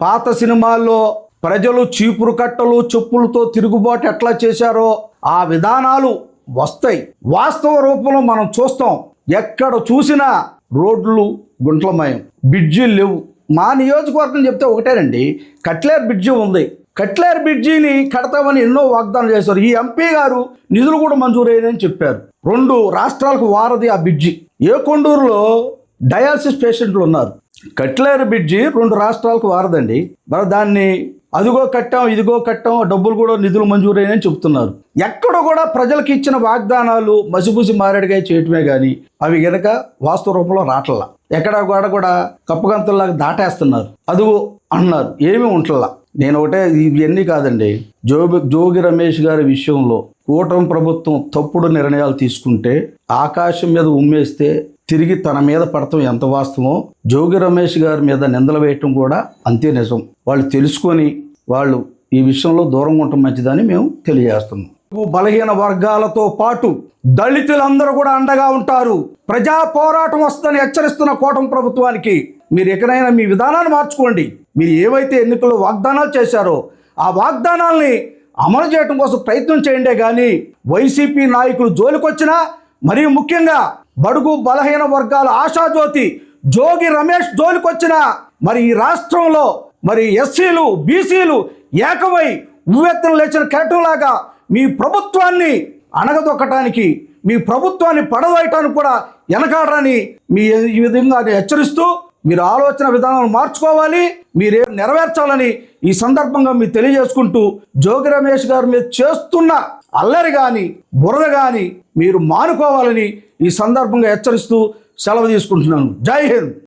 పాత సినిమాల్లో ప్రజలు చీపురు కట్టలు చెప్పులతో తిరుగుబాటు ఎట్లా చేశారో ఆ విధానాలు వస్తాయి. వాస్తవ రూపంలో మనం చూస్తాం. ఎక్కడ చూసినా రోడ్లు గుంట్లమయం, బ్రిడ్జీలు లేవు. మా నియోజకవర్గం చెప్తే ఒకటేనండి, కట్లేరు బ్రిడ్జి ఉంది. కట్లేరు బ్రిడ్జిని కడతామని ఎన్నో వాగ్దానం చేశారు. ఈ ఎంపీ గారు నిధులు కూడా మంజూరయ్యాయని చెప్పారు. 2 రాష్ట్రాలకు వారది ఆ బ్రిడ్జి. ఏకొండూరులో డయాలసిస్ పేషెంట్లు ఉన్నారు. కట్లేరు బ్రిడ్జి 2 రాష్ట్రాలకు వారదండి. మరి దాన్ని అదిగో కట్టాం ఇదిగో కట్టాం, డబ్బులు కూడా నిధులు మంజూరయ్యాయని చెప్తున్నారు. ఎక్కడ కూడా ప్రజలకు ఇచ్చిన వాగ్దానాలు మసిబూసి మారేడుగా చేయటమే కానీ అవి గనక వాస్తవ రూపంలో రావట్లా. ఎక్కడ కూడా కప్పగంతుల్లాగా దాటేస్తున్నారు. అదిగో అన్నారు, ఏమీ ఉంటల్లా. నేను ఒకటే, ఇవన్నీ కాదండి, జోగి రమేష్ గారి విషయంలో కూటమి ప్రభుత్వం తప్పుడు నిర్ణయాలు తీసుకుంటే ఆకాశం మీద ఉమ్మేస్తే తిరిగి తన మీద పడటం ఎంత వాస్తవమో, జోగి రమేష్ గారి మీద నిందలు వేయటం కూడా అంతే నిజం. వాళ్ళు తెలుసుకొని వాళ్ళు ఈ విషయంలో దూరంగా ఉండటం మంచిదని మేము తెలియజేస్తున్నాం. బలహీన వర్గాలతో పాటు దళితులందరూ కూడా అండగా ఉంటారు. ప్రజా పోరాటం వస్తుందని హెచ్చరిస్తున్న కూటమి ప్రభుత్వానికి మీరు ఎక్కడైనా మీ విధానాన్ని మార్చుకోండి. మీరు ఏవైతే ఎన్నికల్లో వాగ్దానాలు చేశారో ఆ వాగ్దానాల్ని అమలు చేయడం కోసం ప్రయత్నం చేయండి. కానీ వైసీపీ నాయకులు జోలికొచ్చినా, మరియు ముఖ్యంగా బడుగు బలహీన వర్గాల ఆశాజ్యోతి జోగి రమేష్ జోలికొచ్చినా, మరి ఈ రాష్ట్రంలో మరి ఎస్సీలు బీసీలు ఏకమై ఉవ్వెత్తున లేచిన కెరటంలాగా మీ ప్రభుత్వాన్ని అణగదొక్కటానికి, మీ ప్రభుత్వాన్ని పడవేయటానికి కూడా వెనకాడరని మీ ఈ విధంగా హెచ్చరిస్తూ మీరు ఆలోచన విధానాలు మార్చుకోవాలి, మీరే నెరవేర్చాలని ఈ సందర్భంగా మీరు తెలియజేసుకుంటూ, జోగి రమేష్ గారు మీరు చేస్తున్న అల్లరి కానీ బురద కానీ మీరు మానుకోవాలని ఈ సందర్భంగా హెచ్చరిస్తూ సెలవు తీసుకుంటున్నాను. జై హింద్.